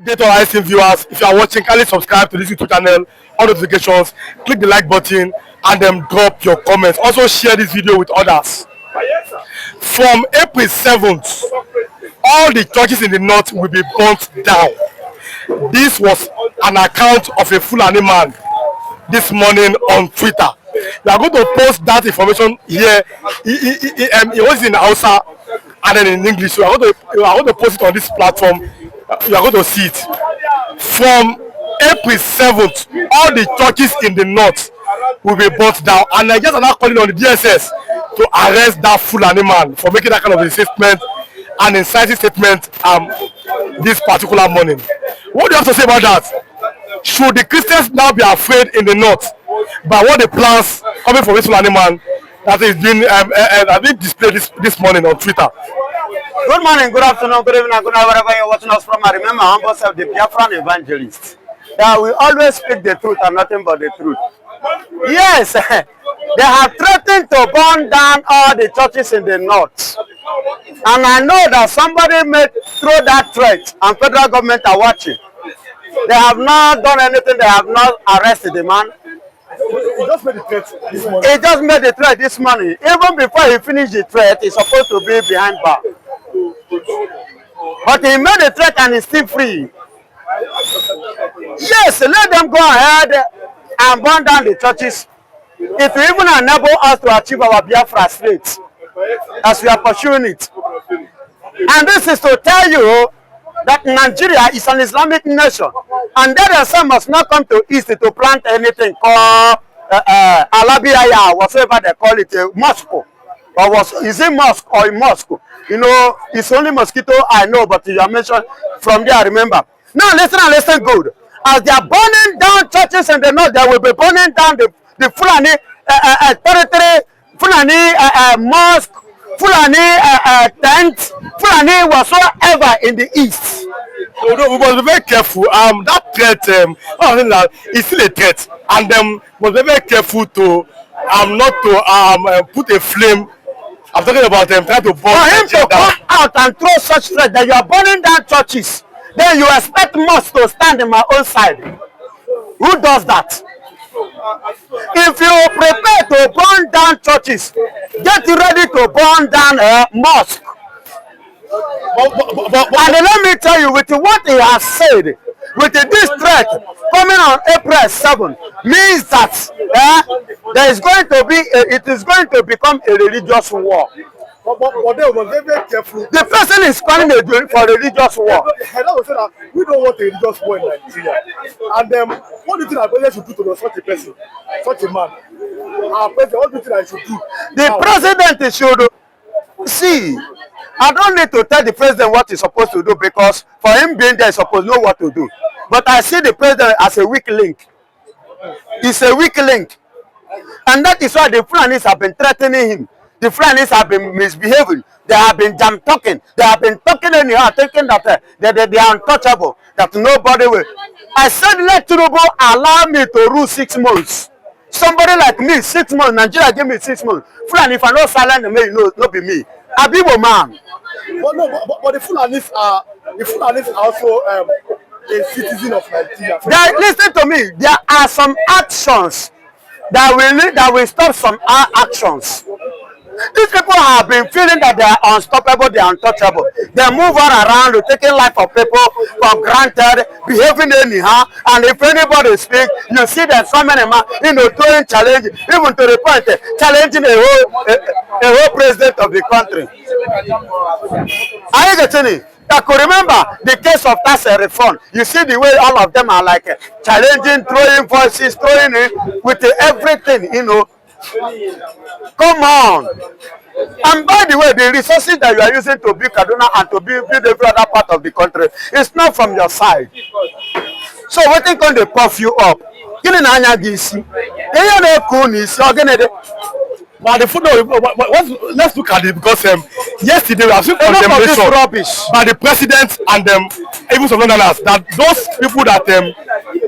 Update on our viewers. If you are watching, kindly subscribe to this YouTube channel, on notifications, click the like button, and then drop your comments. Also share this video with others. From April 7th, all the churches in the north will be burnt down. This was an account of a Fulani man this morning on Twitter. We are going to post that information here. It was in Hausa and then in English. So we are going to post it on this platform. You are going to see it. From April 7th, all the churches in the north will be burnt down. And Nigerians are now calling on the DSS to arrest that Fulani man for making that kind of a statement, an inciting statement this particular morning. What do you have to say about that? Should the Christians now be afraid in the north by what the plans coming from this Fulani man that is being displayed this morning on Twitter? Good morning, good afternoon, good evening, good night, wherever you're watching us from. I remember humble self, the Biafran evangelist. That we always speak the truth and nothing but the truth. Yes, they have threatened to burn down all the churches in the north. And I know that somebody may throw that threat and federal government are watching. They have not done anything, they have not arrested the man. He just made the threat this morning. He just made the threat this morning. Even before he finished the threat, he's supposed to be behind bar. But he made the threat and he's still free. Yes, let them go ahead and burn down the churches. It will even enable us to achieve our Biafra state as we are pursuing it. And this is to tell you that Nigeria is an Islamic nation. And that themselves must not come to East to plant anything called Alabiyaya, whatever they call it, a mosque. Or is it mosque or a mosque? You know, it's only mosquito I know, but you are mentioned from there, I remember. Now listen and listen good. As they are burning down churches in the north, they will be burning down the Fulani territory, Fulani mosque, Fulani tent, Fulani whatsoever in the east. So we must be very careful. That threat, is still a threat, and must be very careful to not to put a flame. I'm talking about them trying to burn. For him to come out and throw such threat that you are burning down churches, then you expect mosques to stand in my own side. Who does that? If you prepare to burn down churches, get ready to burn down a mosque. And let me tell you, with what he has said, with this threat coming on April 7, means that there is going to be, it is going to become a religious war. But they were very careful. The person is calling for religious war. We don't want a religious war in Nigeria. And what do you think our president should do to such a person, such a man? Our president, what do you think I should do? The president should see. I don't need to tell the president what he's supposed to do, because for him being there, he's supposed to know what to do. But I see the president as a weak link. He's a weak link. And that is why the Fulanis have been threatening him. The Fulanis have been misbehaving. They have been jam talking. They have been talking anyhow, thinking that they are untouchable, that nobody will. I said, let Tinubu allow me to rule 6 months. Somebody like me, 6 months. Nigeria give me 6 months. Fulani, if I know silent, no be me. Abibo man. But the Fulanis are also a citizen of Nigeria. Listen to me. There are some actions that will stop some actions. These people have been feeling that they are unstoppable, they are untouchable. They move all around, taking life of people for granted, behaving anyhow. And if anybody speaks, you see that so many man, throwing challenge, even to the point challenging a whole president of the country. Are you getting it? I could remember the case of tax reform. You see the way all of them are like challenging, throwing voices, throwing it with everything, Come on. And by the way, the resources that you are using to build Kaduna and to build every other part of the country, it's not from your side. So what they going to puff you up? But the food, let's look at it, because yesterday we have seen condemnation by the president and even some others that those people that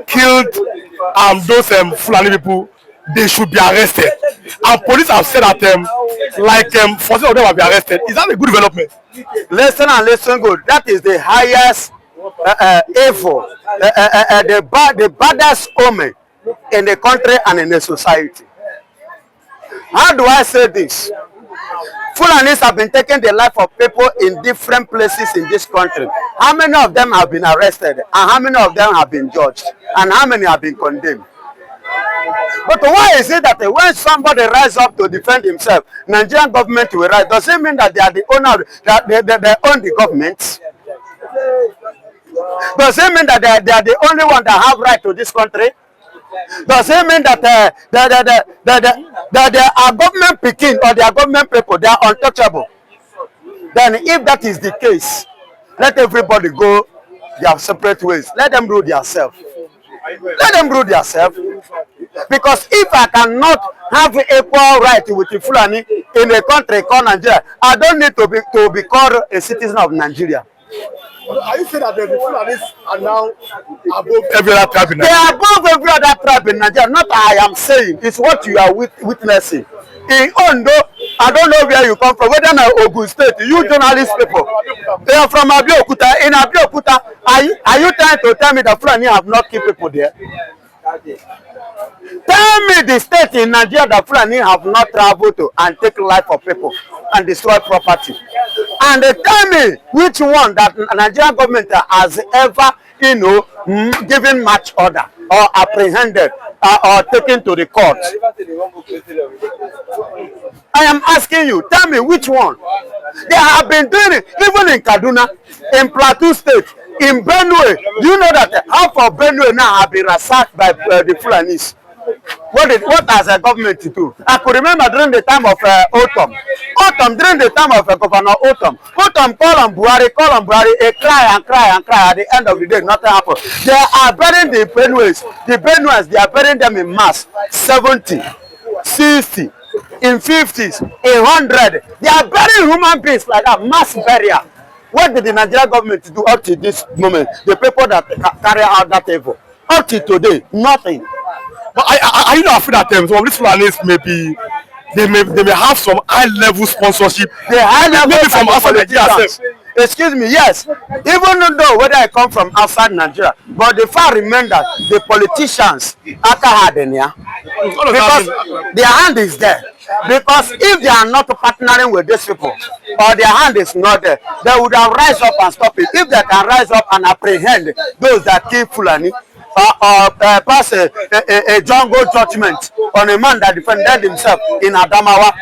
killed those Fulani people, they should be arrested. And police have said that 14 of them will be arrested. Is that a good development? Listen and listen good. That is the highest evil, the baddest omen in the country and in the society. How do I say this? Fulanis have been taking the life of people in different places in this country. How many of them have been arrested? And how many of them have been judged? And how many have been condemned? But why is it that when somebody rises up to defend himself, Nigerian government will rise? Does it mean that they are the owner, that they own the government? Does it mean that they are the only one that have right to this country? Does it mean that they are government picking or they are government people, they are untouchable? Then if that is the case, let everybody go their separate ways. Let them rule themselves. Let them rule themselves. Because if I cannot have equal right with the Fulani in a country called Nigeria, I don't need to be called a citizen of Nigeria. Are you saying that the Fulanis are now above every other tribe in Nigeria? They are above every other tribe in Nigeria. Not I am saying. It's what you are witnessing. In Ondo, I don't know where you come from. Whether in Ogun State, you journalist people, they are from Abuja. In Abuja, are you trying to tell me that Fulani have not killed people there? Tell me the state in Nigeria that Fulani have not traveled to and take life of people and destroy property. And tell me which one that Nigerian government has ever, given match order or apprehended or taken to the court. I am asking you, tell me which one. They have been doing it, even in Kaduna, in Plateau State, in Benue. Do you know that half of Benue now have been ransacked by the Fulanis? What has the government to do? I could remember during the time of during the time of Governor Otom call on Buhari, a cry and cry and cry. At the end of the day, nothing happened. They are burying the Benues, they are burying them in mass, 70, 60, in 50s, 100. They are burying human beings like that, mass burial. What did the Nigerian government do up to this moment? The people that carry out that evil. Up to today, nothing. But are you not afraid that some of these Fulanis they may have some high-level sponsorship? The high-level maybe from outside Nigeria. Excuse me, yes. Even though whether I come from outside Nigeria, but the fact remains that the politicians because their hand is there. Because if they are not partnering with these people, or their hand is not there, they would have rise up and stop it. If they can rise up and apprehend those that kill Fulani, pass a jungle judgment on a man that defended himself in Adamawa,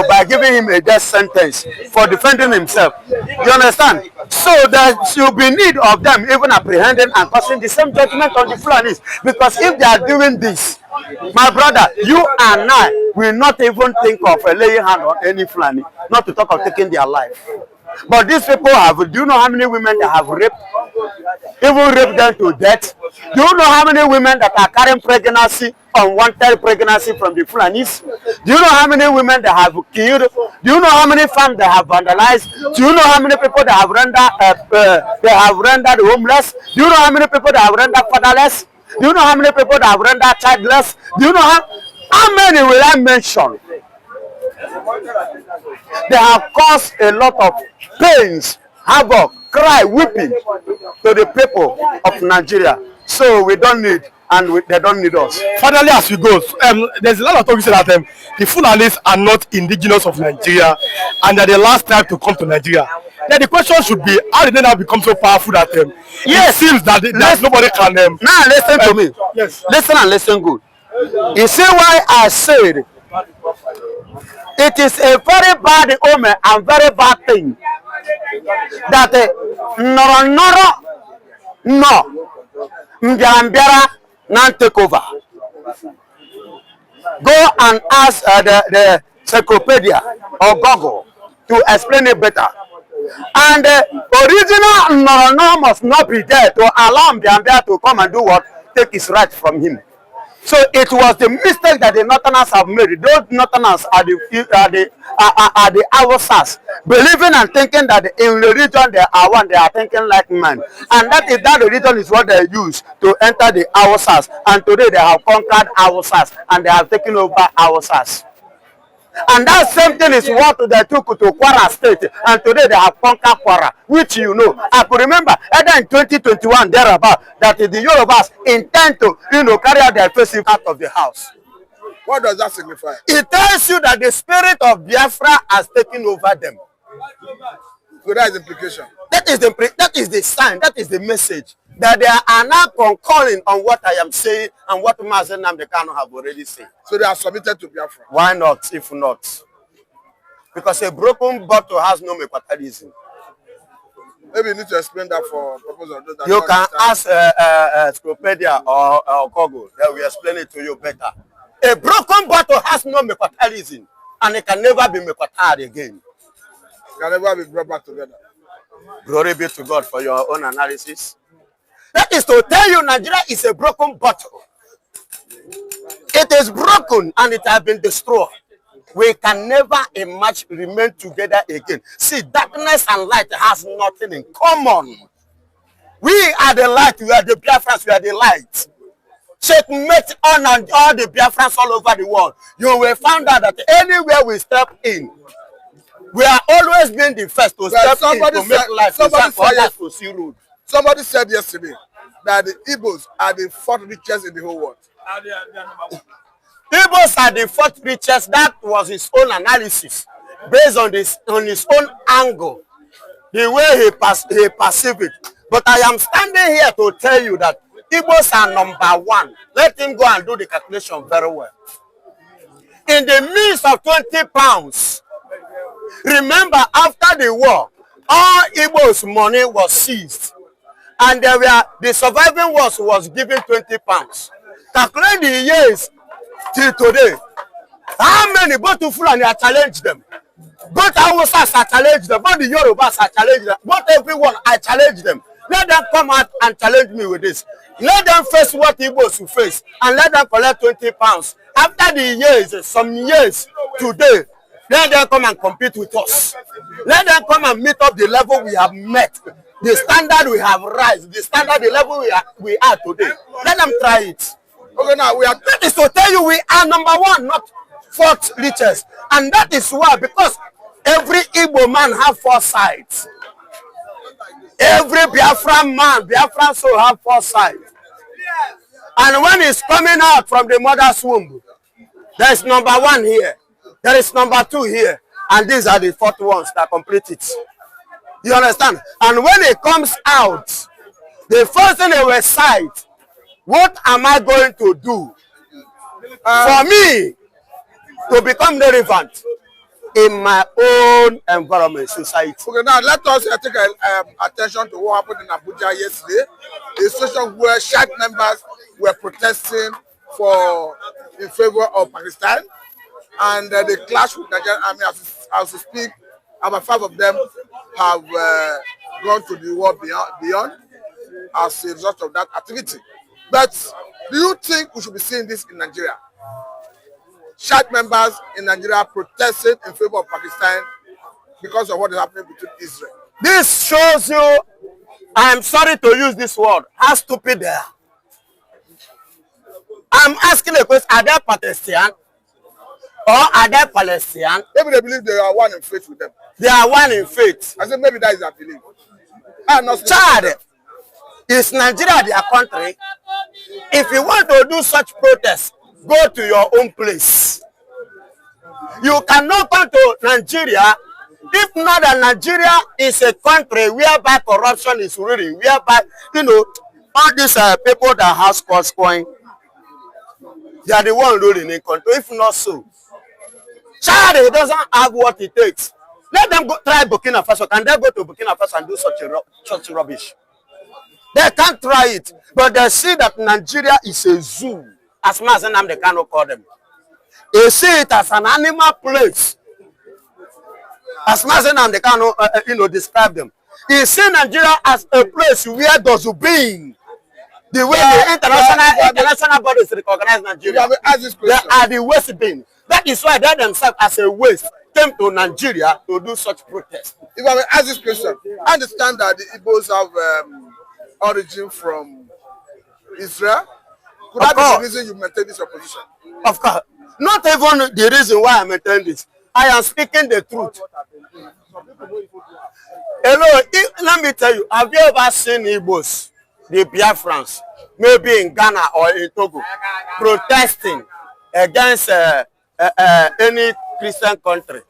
by giving him a death sentence for defending himself. You understand? So there should be need of them even apprehending and passing the same judgment on the Fulanis. Because if they are doing this, my brother, you and I will not even think of laying hand on any Fulani, not to talk of taking their life. But these people do you know how many women they have raped? Even raped them to death. Do you know how many women that are carrying pregnancy, unwanted pregnancy from the Fulanis? Do you know how many women they have killed? Do you know how many farms they have vandalized? Do you know how many people they have rendered homeless? Do you know how many people they have rendered fatherless? Do you know how many people they have rendered childless? Do you know how many will I mention? They have caused a lot of pains, havoc, cry, weeping to the people of Nigeria. So we don't need, and they don't need us. Finally, as we go, there's a lot of talk that the Fulanis are not indigenous of Nigeria, and they're the last tribe to come to Nigeria. Then the question should be, how did they now become so powerful that it seems that nobody can now listen to me. Yes. Listen and listen good. You see why I said it is a very bad omen and very bad thing that Mbiara now take over. Go and ask the encyclopedia or Google to explain it better. And the original Norono must not be there to allow Mbiara to come and do what? Take his right from him. So it was the mistake that the Northerners have made. Those Northerners are the Awasas, believing and thinking that in the region they are one, they are thinking like man. And that religion is what they use to enter the Awasas. And today they have conquered Awasas and they have taken over Awasas. And that same thing is what they took to Kwara State. And today they have conquered Kwara, which you know. I could remember either in 2021 thereabout that the Yorubas intend to, carry out their festival out of the house. What does that signify? It tells you that the spirit of Biafra has taken over them. So that is the implication. That is the sign, that is the message. That they are now concurring on what I am saying and what Mazen Namdekano have already said. So they are submitted to Biafra. Why not, if not? Because a broken bottle has no metabolism. Maybe you need to explain that for purpose of those that You can ask Encyclopedia or Google. They will explain it to you better. A broken bottle has no metabolism and it can never be metabolized again. It can never be brought back together. Glory be to God for your own analysis. That is to tell you Nigeria is a broken bottle. It is broken and it has been destroyed. We can never emerge, remain together again. See, darkness and light has nothing in common. We are the light, we are the Biafrans, we are the light. Checkmate on and all the Biafrans all over the world. You will find out that anywhere we step in, we are always being the first to step in to make life to see road. Somebody said yesterday that the Igbos are the fourth richest in the whole world. Igbos are the fourth richest. That was his own analysis based on his own angle, the way he perceived it. But I am standing here to tell you that Igbos are number one. Let him go and do the calculation very well. In the midst of 20 pounds, remember after the war, all Igbos' money was seized. And the surviving was given 20 pounds. Calculate the years till today. How many both Fulani are challenged them? Both Hausas are challenged them. Both the Yorubas are challenged them. Both everyone I challenge them. Let them come out and challenge me with this. Let them face what Igbos will face. And let them collect 20 pounds. After the years, some years today, let them come and compete with us. Let them come and meet up the level we have met. The standard we have raised, the standard, the level we are today. Let them try it. Okay, now we are. That is to tell you we are number one, not fourth richest. And that is why, because every Igbo man have four sides. Every Biafran man, Biafran soul have four sides. And when it's coming out from the mother's womb, there is number one here. There is number two here. And these are the fourth ones that complete it. You understand? And when it comes out, the first thing they will cite, what am I going to do for me to become relevant in my own environment, society? Okay, now let us take attention to what happened in Abuja yesterday. A situation where Shad members were protesting in favor of Pakistan, and they clashed with Nigerian army. As we speak, about 5 of them have gone to the war beyond as a result of that activity. But do you think we should be seeing this in Nigeria? Shad members in Nigeria protesting in favor of Pakistan because of what is happening between Israel. This shows you, I'm sorry to use this word, how stupid they are. I'm asking a question, are they Palestinian or are they Palestinian? Maybe they believe they are one in faith with them. They are one in faith. I said maybe that is their belief. Chad, is Nigeria their country? If you want to do such protests, go to your own place. You cannot come to Nigeria if not that Nigeria is a country whereby corruption is ruling, whereby, all these people that have coin, they are the one ruling in country. If not so, Chad doesn't have what it takes. Let them go try Burkina Faso. Can they go to Burkina Faso and do such rubbish? They can't try it, but they see that Nigeria is a zoo, as Mazen Namdekano call them. They see it as an animal place, as Mazen Namdekano describe them. They see Nigeria as a place where those who being the way the international bodies recognize Nigeria. They are the waste bin. That is why they themselves as a waste came to Nigeria to do such protests. If I may ask this question, I understand that the Igbos have origin from Israel. Could that be the reason you maintain this opposition? Of course. Not even the reason why I'm attending this. I am speaking the truth. Hello, let me tell you, have you ever seen Igbos, the Biafrans, maybe in Ghana or in Togo, protesting against any Christian country?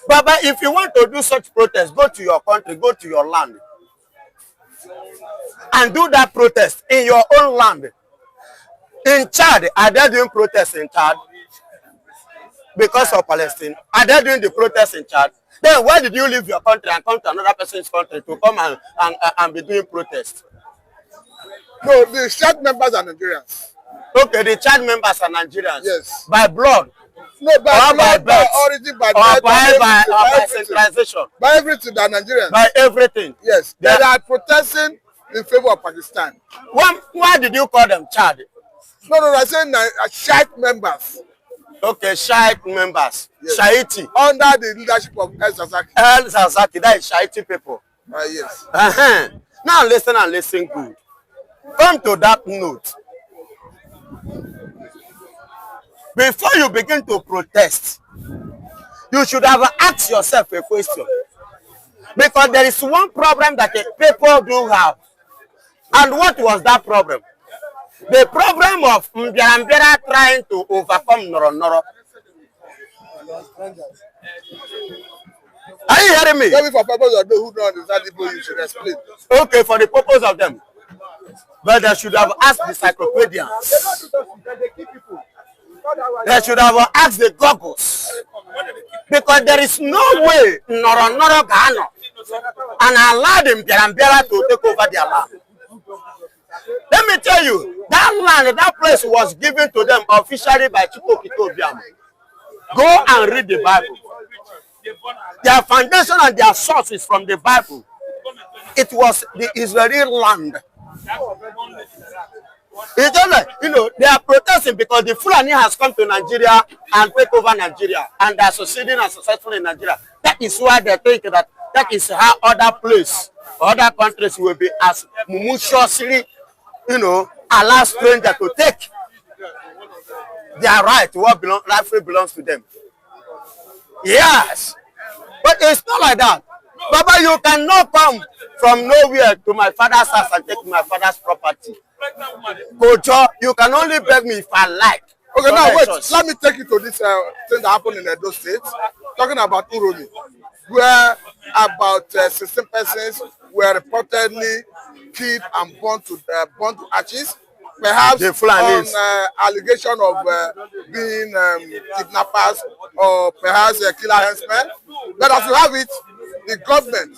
But if you want to do such protests, go to your country, go to your land, and do that protest in your own land. In Chad, are they doing protests in Chad because of Palestine? Are they doing the protests in Chad? Then why did you leave your country and come to another person's country to come and be doing protests? No, the Chad members are Nigerians. Okay, the Chad members are Nigerians. Yes. By blood. No, by blood, by origin, by birth, by centralization. By everything, they are Nigerians. By everything. Yes. They are protesting in favor of Pakistan. Why did you call them Chad? No, I'm saying Chad members. Okay, Shiite members. Yes. Shiite. Under the leadership of El Zazaki. El Zazaki, that is Shiite people. Yes. Now listen and listen good. Come to that note. Before you begin to protest, you should have asked yourself a question. Because there is one problem that the people do have. And what was that problem? The problem of Mbiarambera trying to overcome Noro Noro. Are you hearing me? Maybe for purpose of those who don't understand Igbo, you should explain. Okay, for the purpose of them. But they should have asked the encyclopedians. They should have asked the goggles. Because there is no way Noro Noro Ghana and allow them Mbiarambera to take over their land. Let me tell you, that land, that place was given to them officially by Socio-political. Go and read the Bible. Their foundation and their source is from the Bible. It was the Israeli land. It's just like, you know, they are protesting because the Fulani has come to Nigeria and take over Nigeria, and they are succeeding and successful in Nigeria. That is why they think that is how other places, other countries will be as mumutiously, you know, allow strangers to take their right to what rightfully belongs to them. Yes, but it's not like that. Baba, you cannot come from nowhere to my father's house and take my father's property. Kojo, you can only beg me if I like. Okay, now wait, let me take you to this thing that happened in Edo State, talking about Uromi, where about 16 persons were reportedly killed and burned to ashes, perhaps on allegation of being kidnappers or perhaps killer henchmen. But as you have it, the government,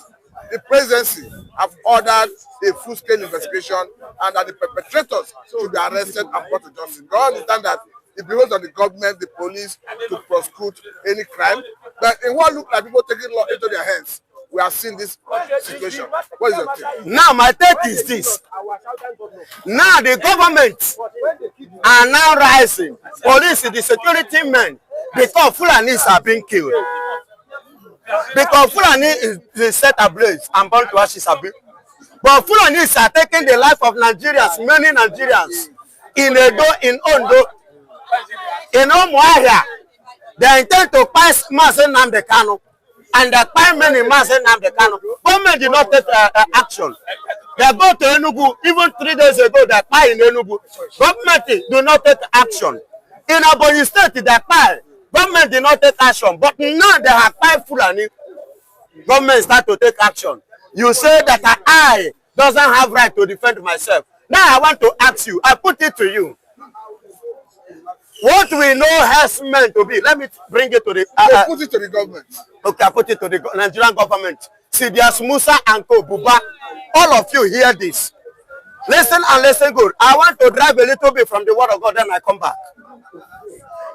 the presidency have ordered a full-scale investigation and that the perpetrators should be arrested and brought to justice. You understand that it belongs on the government, the police, to prosecute any crime. But in what look like people taking law into their hands, we have seen this situation. What is your take? Now, my take is this. Now, the government are now rising. Police, the security men, because Fulanis are being killed. Because Fulani is set ablaze and burned to ashes. But Fulanis are taking the life of Nigerians, many Nigerians, in Edo, in Ondo, in Omuahia. They intend to pass Mazen Namdekano. And the time many Mazen Namdekano, government did not take action. They go to Enugu, even 3 days ago, they pay in Enugu. Government do not take action. In Abuja State, they pay. Government did not take action. But now they have paid Fulani. Government start to take action. You say that I doesn't have right to defend myself. Now I want to ask you, I put it to you. What we know has meant to be. Let me bring it to the... put it to the government. Okay, I put it to the Nigerian government. See, there's Musa and Ko Buba. All of you hear this. Listen and listen good. I want to drive a little bit from the word of God, then I come back.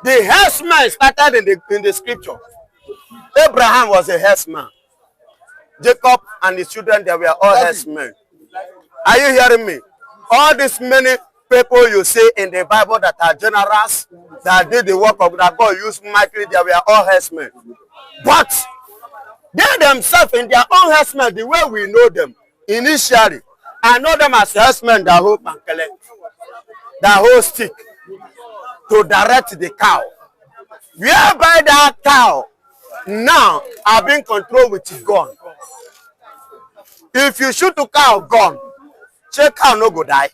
The herdsman started in the scripture. Abraham was a herdsman. Jacob and his children, they were all herdsmen. Are you hearing me? All these many people you see in the Bible that are generous, that did the work of that God used mightily, they were all herdsmen. But they themselves in their own herdsmen, the way we know them initially, I know them as herdsmen that hold mankele, that hold stick. to direct the cow. Whereby that cow now are being controlled with gun. If you shoot a cow gun, check cow no go die.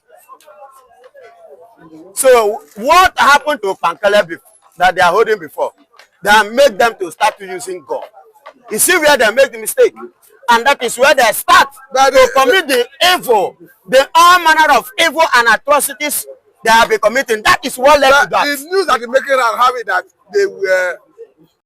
So what happened to Pankele that they are holding before? They make them to start using gun. You see where they make the mistake, and that is where they start to commit the evil, the all manner of evil and atrocities they have been committing. That is what led to that. The news that the making are having that they were